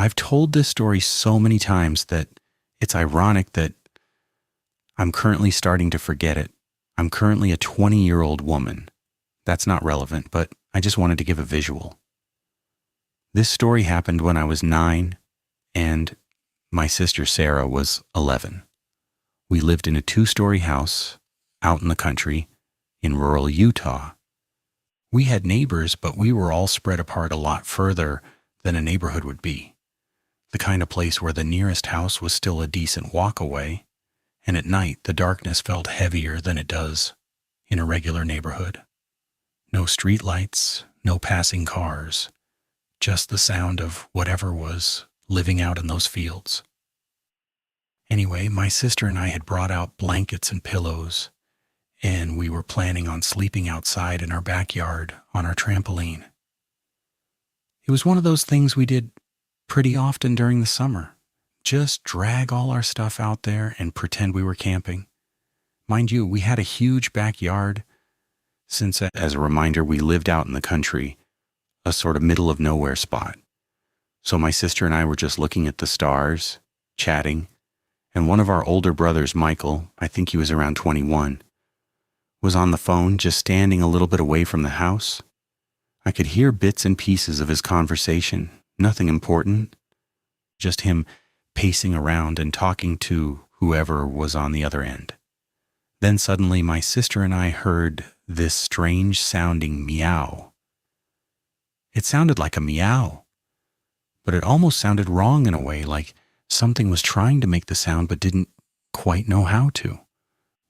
I've told this story so many times that it's ironic that I'm currently starting to forget it. I'm currently a 20-year-old woman. That's not relevant, but I just wanted to give a visual. This story happened when I was 9 and my sister Sarah was 11. We lived in a 2-story house out in the country in rural Utah. We had neighbors, but we were all spread apart a lot further than a neighborhood would be. The kind of place where the nearest house was still a decent walk away, and at night the darkness felt heavier than it does in a regular neighborhood. No street lights, no passing cars, just the sound of whatever was living out in those fields. Anyway, my sister and I had brought out blankets and pillows, and we were planning on sleeping outside in our backyard on our trampoline. It was one of those things we did pretty often during the summer. Just drag all our stuff out there and pretend we were camping. Mind you, we had a huge backyard since, as a reminder, we lived out in the country, a sort of middle of nowhere spot. So my sister and I were just looking at the stars, chatting, and one of our older brothers, Michael, I think he was around 21, was on the phone just standing a little bit away from the house. I could hear bits and pieces of his conversation, nothing important, just him pacing around and talking to whoever was on the other end. Then suddenly my sister and I heard this strange sounding meow. It sounded like a meow, but it almost sounded wrong in a way, like something was trying to make the sound but didn't quite know how to.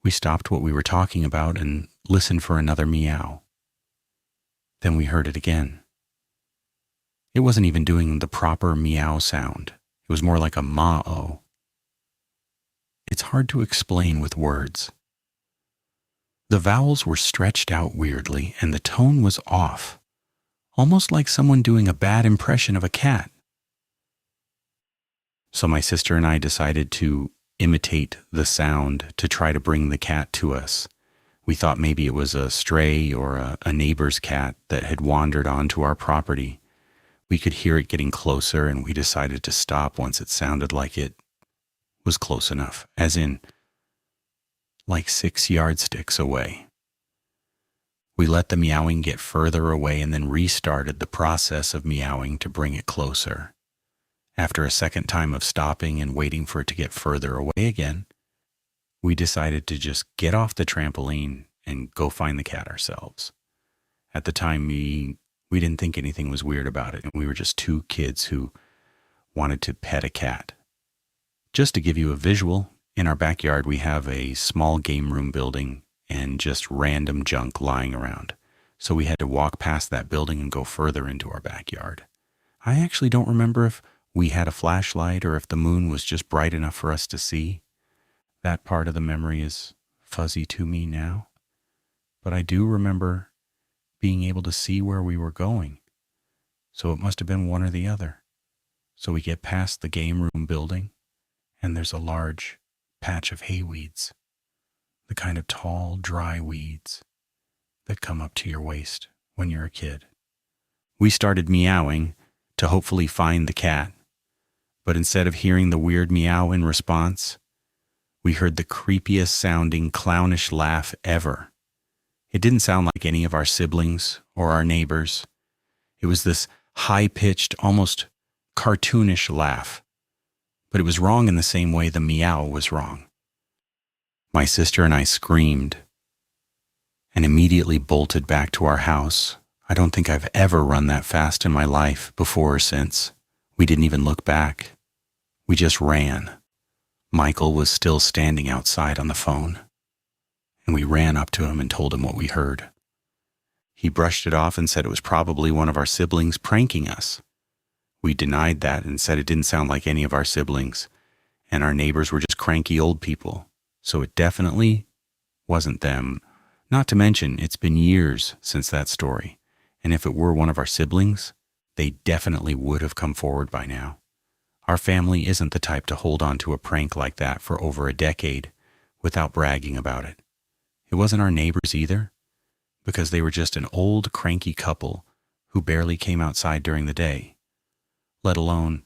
We stopped what we were talking about and listened for another meow. Then we heard it again. It wasn't even doing the proper meow sound. It was more like a ma-oh. It's hard to explain with words. The vowels were stretched out weirdly and the tone was off, almost like someone doing a bad impression of a cat. So my sister and I decided to imitate the sound to try to bring the cat to us. We thought maybe it was a stray or a neighbor's cat that had wandered onto our property. We could hear it getting closer, and we decided to stop once it sounded like it was close enough, as in like 6 yardsticks away. We let the meowing get further away and then restarted the process of meowing to bring it closer. After a second time of stopping and waiting for it to get further away again, we decided to just get off the trampoline and go find the cat ourselves. At the time, we didn't think anything was weird about it, and we were just 2 kids who wanted to pet a cat. Just to give you a visual, in our backyard we have a small game room building and just random junk lying around. So we had to walk past that building and go further into our backyard. I actually don't remember if we had a flashlight or if the moon was just bright enough for us to see. That part of the memory is fuzzy to me now. But I do remember being able to see where we were going. So it must have been one or the other. So we get past the game room building, and there's a large patch of hay weeds, the kind of tall, dry weeds that come up to your waist when you're a kid. We started meowing to hopefully find the cat, but instead of hearing the weird meow in response, we heard the creepiest sounding clownish laugh ever. It didn't sound like any of our siblings or our neighbors. It was this high-pitched, almost cartoonish laugh, but it was wrong in the same way the meow was wrong. My sister and I screamed and immediately bolted back to our house. I don't think I've ever run that fast in my life before or since. We didn't even look back. We just ran. Michael was still standing outside on the phone, and we ran up to him and told him what we heard. He brushed it off and said it was probably one of our siblings pranking us. We denied that and said it didn't sound like any of our siblings, and our neighbors were just cranky old people, so it definitely wasn't them. Not to mention, it's been years since that story, and if it were one of our siblings, they definitely would have come forward by now. Our family isn't the type to hold on to a prank like that for over a decade without bragging about it. It wasn't our neighbors either, because they were just an old cranky couple who barely came outside during the day, let alone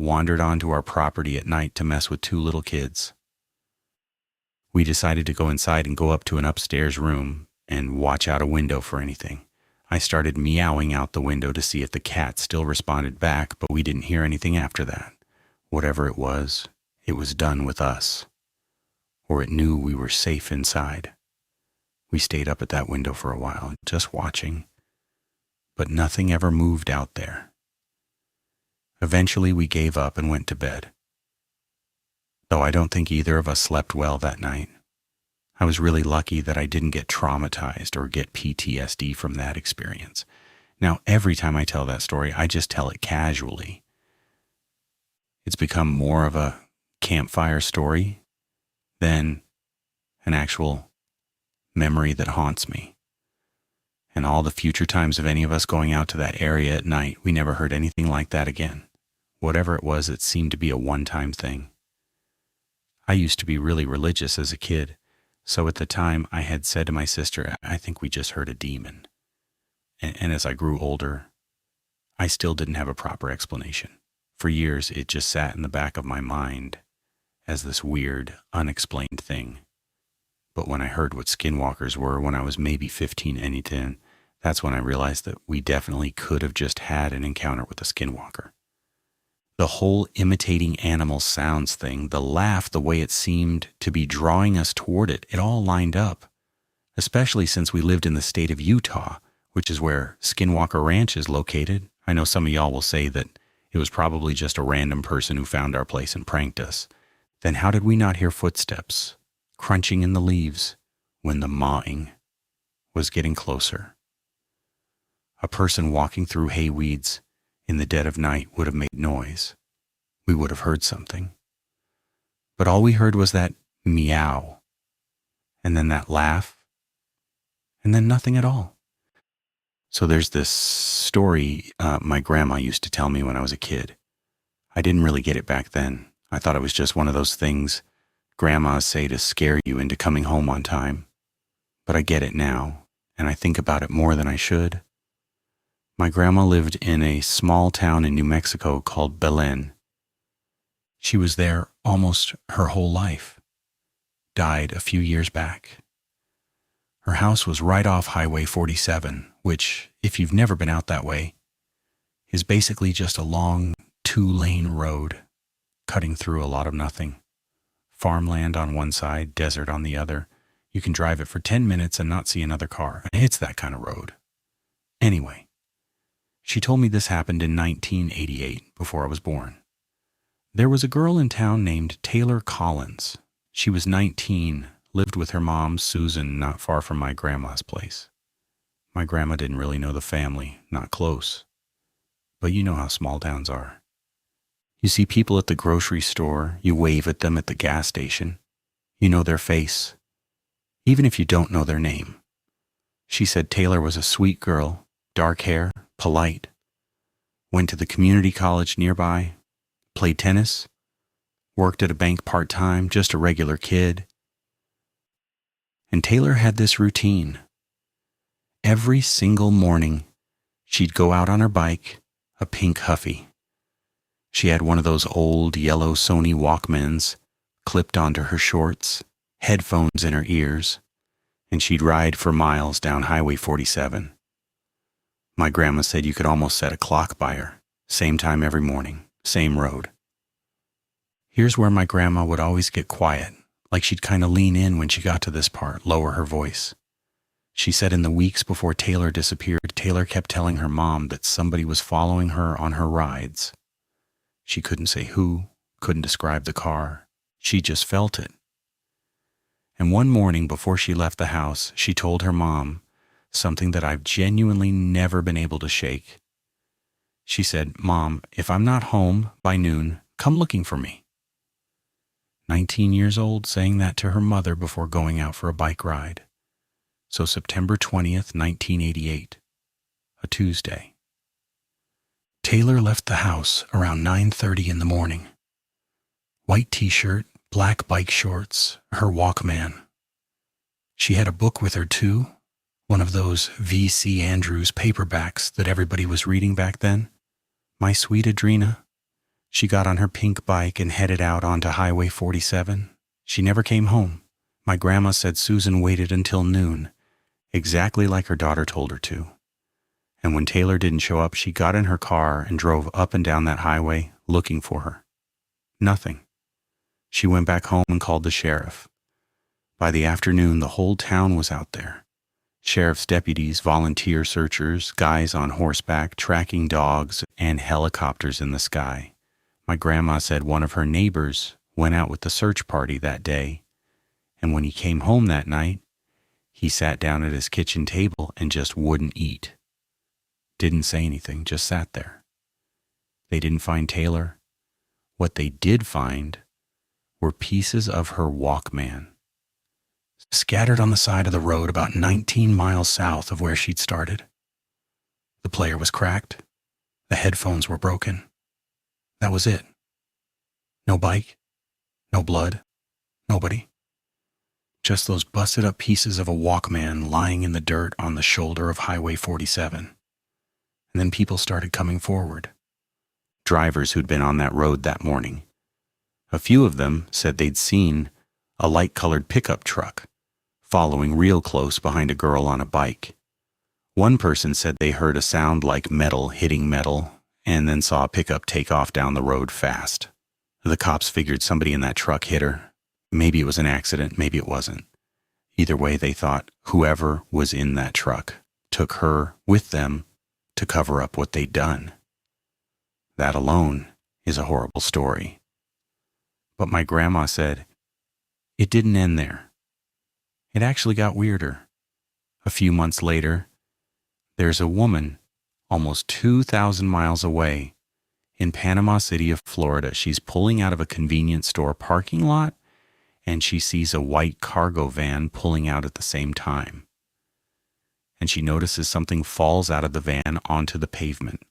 wandered onto our property at night to mess with two little kids. We decided to go inside and go up to an upstairs room and watch out a window for anything. I started meowing out the window to see if the cat still responded back, but we didn't hear anything after that. Whatever it was done with us. Or it knew we were safe inside. We stayed up at that window for a while, just watching, but nothing ever moved out there. Eventually we gave up and went to bed. Though I don't think either of us slept well that night. I was really lucky that I didn't get traumatized or get PTSD from that experience. Now, every time I tell that story, I just tell it casually. It's become more of a campfire story than an actual memory that haunts me. And all the future times of any of us going out to that area at night, we never heard anything like that again. Whatever it was, it seemed to be a one-time thing. I used to be really religious as a kid, so at the time I had said to my sister, I think we just heard a demon. And as I grew older, I still didn't have a proper explanation. For years, it just sat in the back of my mind as this weird, unexplained thing. But when I heard what skinwalkers were when I was maybe 15 and 10, that's when I realized that we definitely could have just had an encounter with a skinwalker. The whole imitating animal sounds thing, the laugh, the way it seemed to be drawing us toward it, it all lined up. Especially since we lived in the state of Utah, which is where Skinwalker Ranch is located. I know some of y'all will say that it was probably just a random person who found our place and pranked us. Then how did we not hear footsteps crunching in the leaves when the mawing was getting closer? A person walking through hay weeds in the dead of night would have made noise. We would have heard something. But all we heard was that meow, and then that laugh, and then nothing at all. So there's this story my grandma used to tell me when I was a kid. I didn't really get it back then. I thought it was just one of those things grandmas say to scare you into coming home on time. But I get it now, and I think about it more than I should. My grandma lived in a small town in New Mexico called Belen. She was there almost her whole life. Died a few years back. Her house was right off Highway 47, which, if you've never been out that way, is basically just a long 2-lane road cutting through a lot of nothing. Farmland on one side, desert on the other. You can drive it for 10 minutes and not see another car. It's that kind of road. Anyway, she told me this happened in 1988, before I was born. There was a girl in town named Taylor Collins. She was 19, lived with her mom, Susan, not far from my grandma's place. My grandma didn't really know the family, not close. But you know how small towns are. You see people at the grocery store, you wave at them at the gas station. You know their face, even if you don't know their name. She said Taylor was a sweet girl, dark hair, polite, went to the community college nearby, played tennis, worked at a bank part-time, just a regular kid. And Taylor had this routine. Every single morning, she'd go out on her bike, a pink Huffy. She had one of those old yellow Sony Walkmans clipped onto her shorts, headphones in her ears, and she'd ride for miles down Highway 47. My grandma said you could almost set a clock by her. Same time every morning, same road. Here's where my grandma would always get quiet, like she'd kind of lean in when she got to this part, lower her voice. She said in the weeks before Taylor disappeared, Taylor kept telling her mom that somebody was following her on her rides. She couldn't say who, couldn't describe the car. She just felt it. And one morning before she left the house, she told her mom something that I've genuinely never been able to shake. She said, "Mom, if I'm not home by noon, come looking for me." 19 years old, saying that to her mother before going out for a bike ride. So September 20th, 1988, a Tuesday. Taylor left the house around 9:30 in the morning. White t-shirt, black bike shorts, her Walkman. She had a book with her too, one of those V.C. Andrews paperbacks that everybody was reading back then. My Sweet Adrena. She got on her pink bike and headed out onto Highway 47. She never came home. My grandma said Susan waited until noon, exactly like her daughter told her to. And when Taylor didn't show up, she got in her car and drove up and down that highway looking for her. Nothing. She went back home and called the sheriff. By the afternoon, the whole town was out there. Sheriff's deputies, volunteer searchers, guys on horseback, tracking dogs, and helicopters in the sky. My grandma said one of her neighbors went out with the search party that day, and when he came home that night, he sat down at his kitchen table and just wouldn't eat. Didn't say anything, just sat there. They didn't find Taylor. What they did find were pieces of her Walkman, scattered on the side of the road about 19 miles south of where she'd started. The player was cracked. The headphones were broken. That was it. No bike, no blood, nobody. Just those busted up pieces of a Walkman lying in the dirt on the shoulder of Highway 47. And then people started coming forward. Drivers who'd been on that road that morning. A few of them said they'd seen a light-colored pickup truck following real close behind a girl on a bike. One person said they heard a sound like metal hitting metal and then saw a pickup take off down the road fast. The cops figured somebody in that truck hit her. Maybe it was an accident, maybe it wasn't. Either way, they thought whoever was in that truck took her with them to cover up what they'd done. That alone is a horrible story. But my grandma said it didn't end there. It actually got weirder. A few months later, there's a woman almost 2,000 miles away in Panama City of Florida. She's pulling out of a convenience store parking lot, and she sees a white cargo van pulling out at the same time. And she notices something falls out of the van onto the pavement.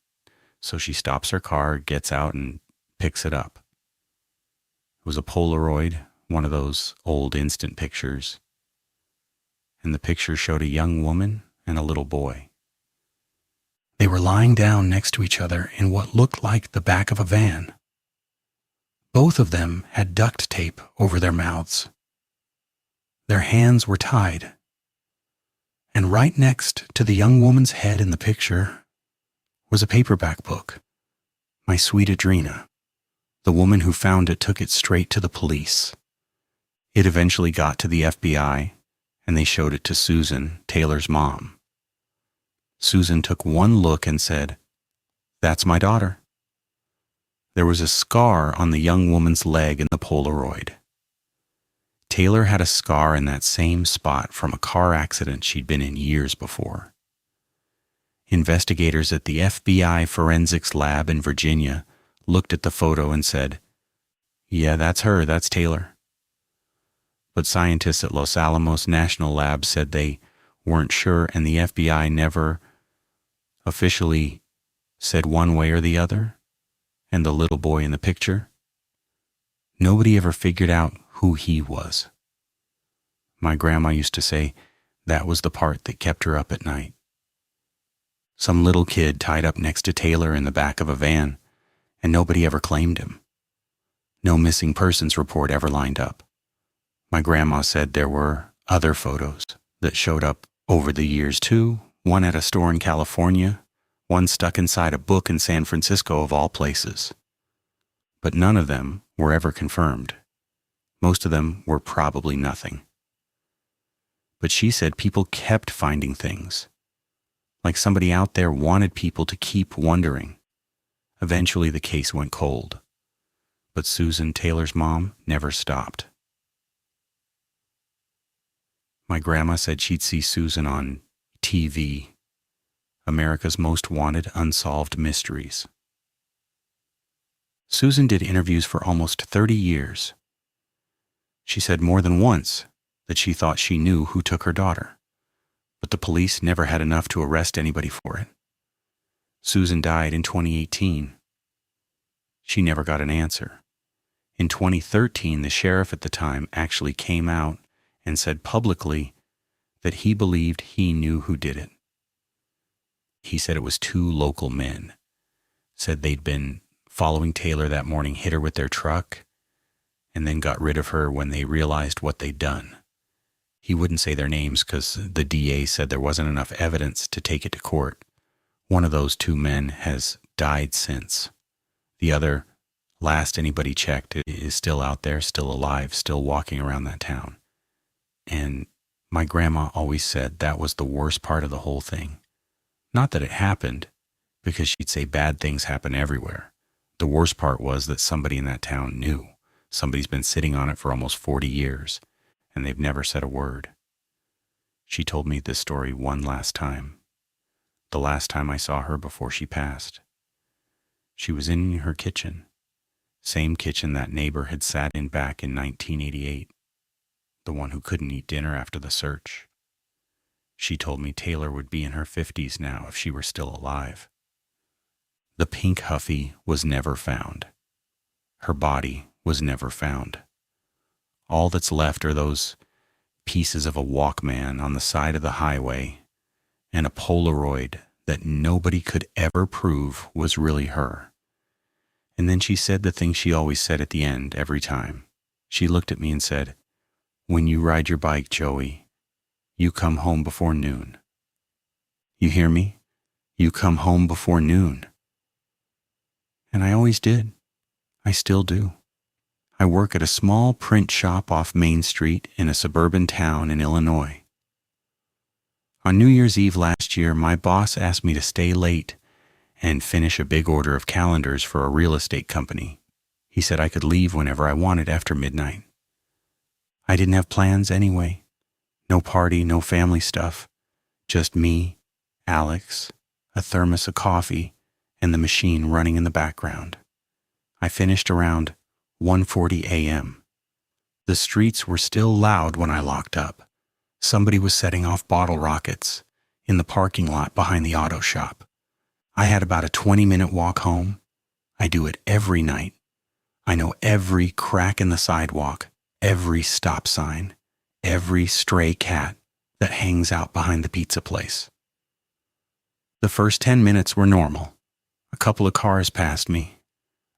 So she stops her car, gets out, and picks it up. It was a Polaroid, one of those old instant pictures. And the picture showed a young woman and a little boy. They were lying down next to each other in what looked like the back of a van. Both of them had duct tape over their mouths. Their hands were tied. And right next to the young woman's head in the picture was a paperback book, My Sweet Adrena. The woman who found it took it straight to the police. It eventually got to the FBI, and they showed it to Susan, Taylor's mom. Susan took one look and said, "That's my daughter." There was a scar on the young woman's leg in the Polaroid. Taylor had a scar in that same spot from a car accident she'd been in years before. Investigators at the FBI forensics lab in Virginia looked at the photo and said, "Yeah, that's her, that's Taylor." But scientists at Los Alamos National Lab said they weren't sure, and the FBI never officially said one way or the other. And the little boy in the picture, nobody ever figured out who he was. My grandma used to say that was the part that kept her up at night. Some little kid tied up next to Taylor in the back of a van, and nobody ever claimed him. No missing persons report ever lined up. My grandma said there were other photos that showed up over the years too, one at a store in California, one stuck inside a book in San Francisco of all places. But none of them were ever confirmed. Most of them were probably nothing. But she said people kept finding things, like somebody out there wanted people to keep wondering. Eventually the case went cold, but Susan, Taylor's mom, never stopped. My grandma said she'd see Susan on TV, America's Most Wanted Unsolved Mysteries. Susan did interviews for almost 30 years. She said more than once that she thought she knew who took her daughter, but the police never had enough to arrest anybody for it. Susan died in 2018. She never got an answer. In 2013, the sheriff at the time actually came out and said publicly that he believed he knew who did it. He said it was two local men, said they'd been following Taylor that morning, hit her with their truck, and then got rid of her when they realized what they'd done. He wouldn't say their names because the DA said there wasn't enough evidence to take it to court. One of those two men has died since. The other, last anybody checked, is still out there, still alive, still walking around that town. And my grandma always said that was the worst part of the whole thing. Not that it happened, because she'd say bad things happen everywhere. The worst part was that somebody in that town knew. Somebody's been sitting on it for almost 40 years, and they've never said a word. She told me this story one last time. The last time I saw her before she passed. She was in her kitchen. Same kitchen that neighbor had sat in back in 1988. The one who couldn't eat dinner after the search. She told me Taylor would be in her 50s now if she were still alive. The pink Huffy was never found. Her body was never found. All that's left are those pieces of a Walkman on the side of the highway and a Polaroid that nobody could ever prove was really her. And then she said the thing she always said at the end every time. She looked at me and said, "When you ride your bike, Joey, you come home before noon. You hear me? You come home before noon." And I always did. I still do. I work at a small print shop off Main Street in a suburban town in Illinois. On New Year's Eve last year, my boss asked me to stay late and finish a big order of calendars for a real estate company. He said I could leave whenever I wanted after midnight. I didn't have plans anyway. No party, no family stuff. Just me, Alex, a thermos of coffee, and the machine running in the background. I finished around 1:40 a.m. The streets were still loud when I locked up. Somebody was setting off bottle rockets in the parking lot behind the auto shop. I had about a 20-minute walk home. I do it every night. I know every crack in the sidewalk, every stop sign, every stray cat that hangs out behind the pizza place. The first 10 minutes were normal. A couple of cars passed me.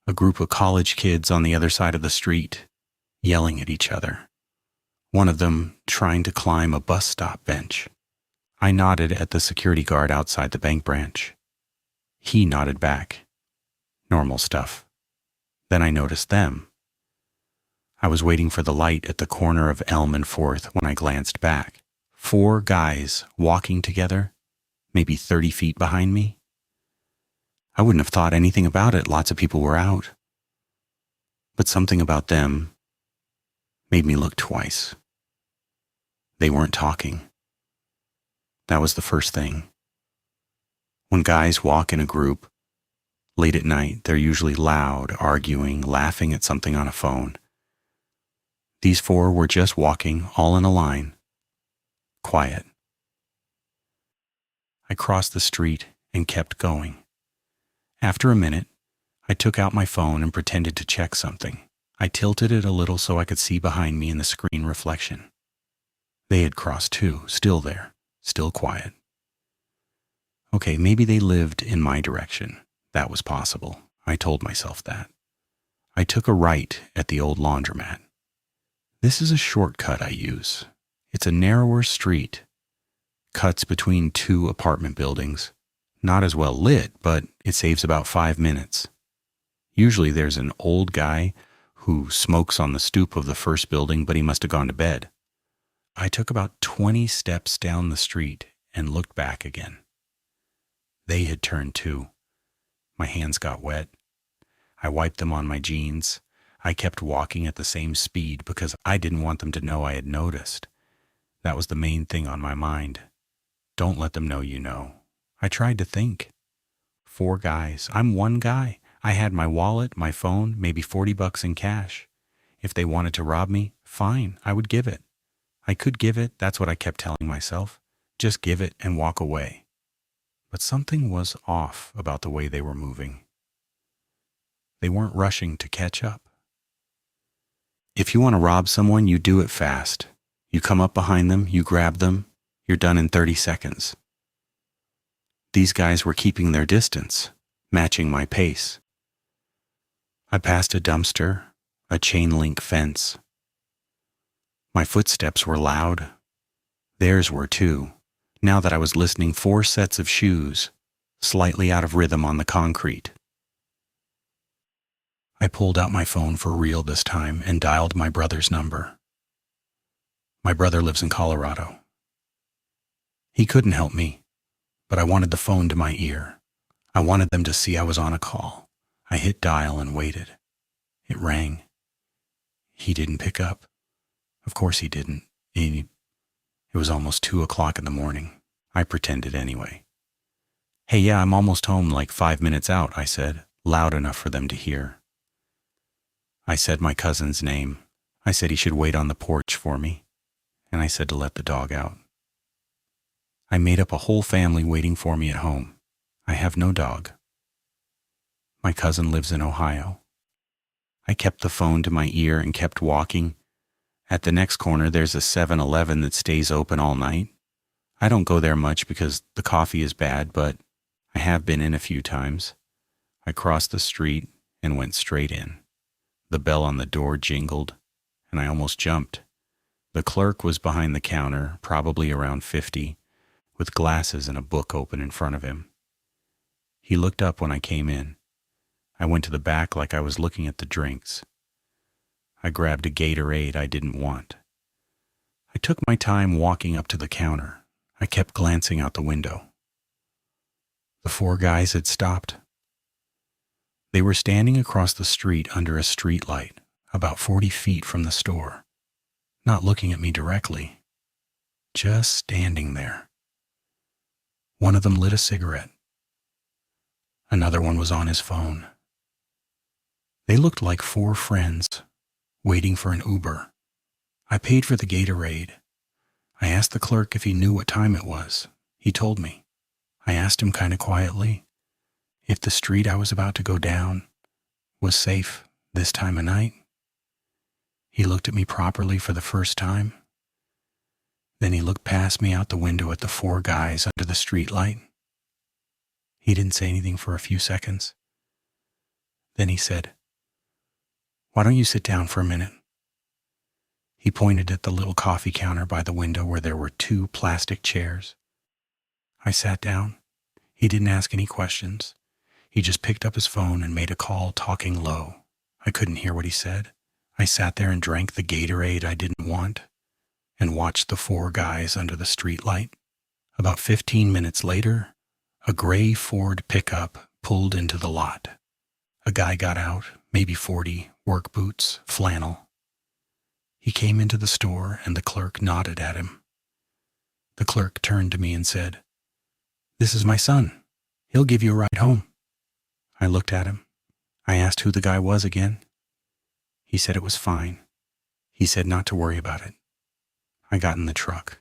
A group of college kids on the other side of the street, yelling at each other. One of them trying to climb a bus stop bench. I nodded at the security guard outside the bank branch. He nodded back. Normal stuff. Then I noticed them. I was waiting for the light at the corner of Elm and 4th when I glanced back. 4 guys walking together, maybe 30 feet behind me. I wouldn't have thought anything about it. Lots of people were out. But something about them made me look twice. They weren't talking. That was the first thing. When guys walk in a group, late at night, they're usually loud, arguing, laughing at something on a phone. These 4 were just walking, all in a line. Quiet. I crossed the street and kept going. After a minute, I took out my phone and pretended to check something. I tilted it a little so I could see behind me in the screen reflection. They had crossed too, still there, still quiet. Okay, maybe they lived in my direction. That was possible. I told myself that. I took a right at the old laundromat. This is a shortcut I use. It's a narrower street. Cuts between 2 apartment buildings. Not as well lit, but it saves about 5 minutes. Usually there's an old guy who smokes on the stoop of the first building, but he must have gone to bed. I took about 20 steps down the street and looked back again. They had turned too. My hands got wet. I wiped them on my jeans. I kept walking at the same speed because I didn't want them to know I had noticed. That was the main thing on my mind. Don't let them know you know. I tried to think. 4 guys. I'm one guy. I had my wallet, my phone, maybe $40 in cash. If they wanted to rob me, fine, I would give it. I could give it, that's what I kept telling myself. Just give it and walk away. But something was off about the way they were moving. They weren't rushing to catch up. If you want to rob someone, you do it fast. You come up behind them, you grab them, you're done in 30 seconds. These guys were keeping their distance, matching my pace. I passed a dumpster, a chain link fence. My footsteps were loud. Theirs were too, now that I was listening 4 sets of shoes, slightly out of rhythm on the concrete. I pulled out my phone for real this time and dialed my brother's number. My brother lives in Colorado. He couldn't help me, but I wanted the phone to my ear. I wanted them to see I was on a call. I hit dial and waited. It rang. He didn't pick up. Of course he didn't. It was almost 2 o'clock in the morning. I pretended anyway. "Hey, yeah, I'm almost home, like 5 minutes out," I said, loud enough for them to hear. I said my cousin's name. I said he should wait on the porch for me, and I said to let the dog out. I made up a whole family waiting for me at home. I have no dog. My cousin lives in Ohio. I kept the phone to my ear and kept walking. At the next corner, there's a 7-Eleven that stays open all night. I don't go there much because the coffee is bad, but I have been in a few times. I crossed the street and went straight in. The bell on the door jingled, and I almost jumped. The clerk was behind the counter, probably around 50, with glasses and a book open in front of him. He looked up when I came in. I went to the back like I was looking at the drinks. I grabbed a Gatorade I didn't want. I took my time walking up to the counter. I kept glancing out the window. The 4 guys had stopped. They were standing across the street under a street light, about 40 feet from the store, not looking at me directly, just standing there. One of them lit a cigarette. Another one was on his phone. They looked like 4 friends waiting for an Uber. I paid for the Gatorade. I asked the clerk if he knew what time it was. He told me. I asked him kind of quietly if the street I was about to go down was safe this time of night. He looked at me properly for the first time. Then he looked past me out the window at the 4 guys under the street light. He didn't say anything for a few seconds. Then he said, "Why don't you sit down for a minute?" He pointed at the little coffee counter by the window where there were 2 plastic chairs. I sat down. He didn't ask any questions. He just picked up his phone and made a call, talking low. I couldn't hear what he said. I sat there and drank the Gatorade I didn't want and watched the 4 guys under the street light. About 15 minutes later, a gray Ford pickup pulled into the lot. A guy got out, maybe 40, work boots, flannel. He came into the store and the clerk nodded at him. The clerk turned to me and said, "This is my son. He'll give you a ride home." I looked at him. I asked who the guy was again. He said it was fine. He said not to worry about it. I got in the truck.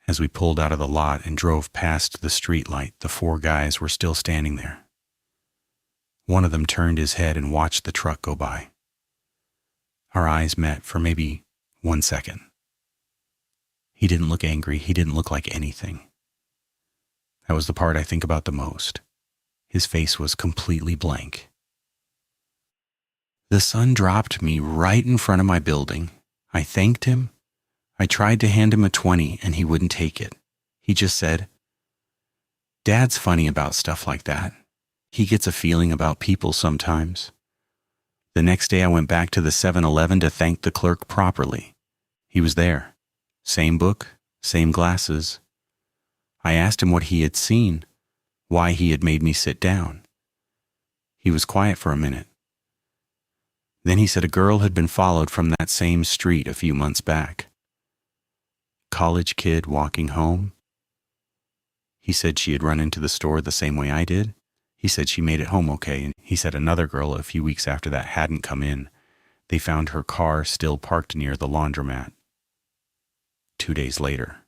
As we pulled out of the lot and drove past the street light, the 4 guys were still standing there. One of them turned his head and watched the truck go by. Our eyes met for maybe 1 second. He didn't look angry. He didn't look like anything. That was the part I think about the most. His face was completely blank. The sun dropped me right in front of my building. I thanked him. I tried to hand him a 20 and he wouldn't take it. He just said, "Dad's funny about stuff like that. He gets a feeling about people sometimes." The next day I went back to the 7-Eleven to thank the clerk properly. He was there. Same book, same glasses. I asked him what he had seen, why he had made me sit down. He was quiet for a minute. Then he said a girl had been followed from that same street a few months back. College kid walking home. He said she had run into the store the same way I did. He said she made it home okay, and he said another girl a few weeks after that hadn't come in. They found her car still parked near the laundromat. 2 days later.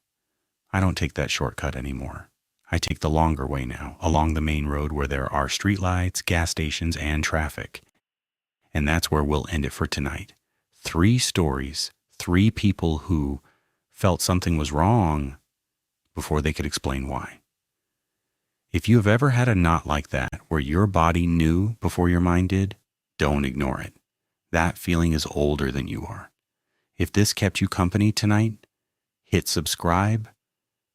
I don't take that shortcut anymore. I take the longer way now, along the main road where there are streetlights, gas stations, and traffic. And that's where we'll end it for tonight. 3 stories, 3 people who felt something was wrong before they could explain why. If you have ever had a knot like that, where your body knew before your mind did, Don't ignore it. That feeling is older than you are. If this kept you company tonight, hit subscribe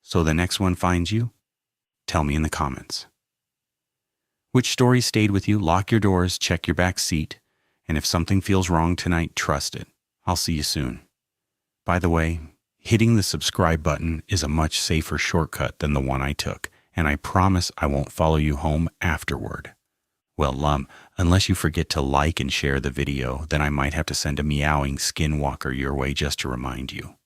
so the next one finds you. Tell me in the comments. Which story stayed with you? Lock your doors, check your back seat, and if something feels wrong tonight, trust it. I'll see you soon. By the way, hitting the subscribe button is a much safer shortcut than the one I took, and I promise I won't follow you home afterward. Well, unless you forget to like and share the video, then I might have to send a meowing Skinwalker your way just to remind you.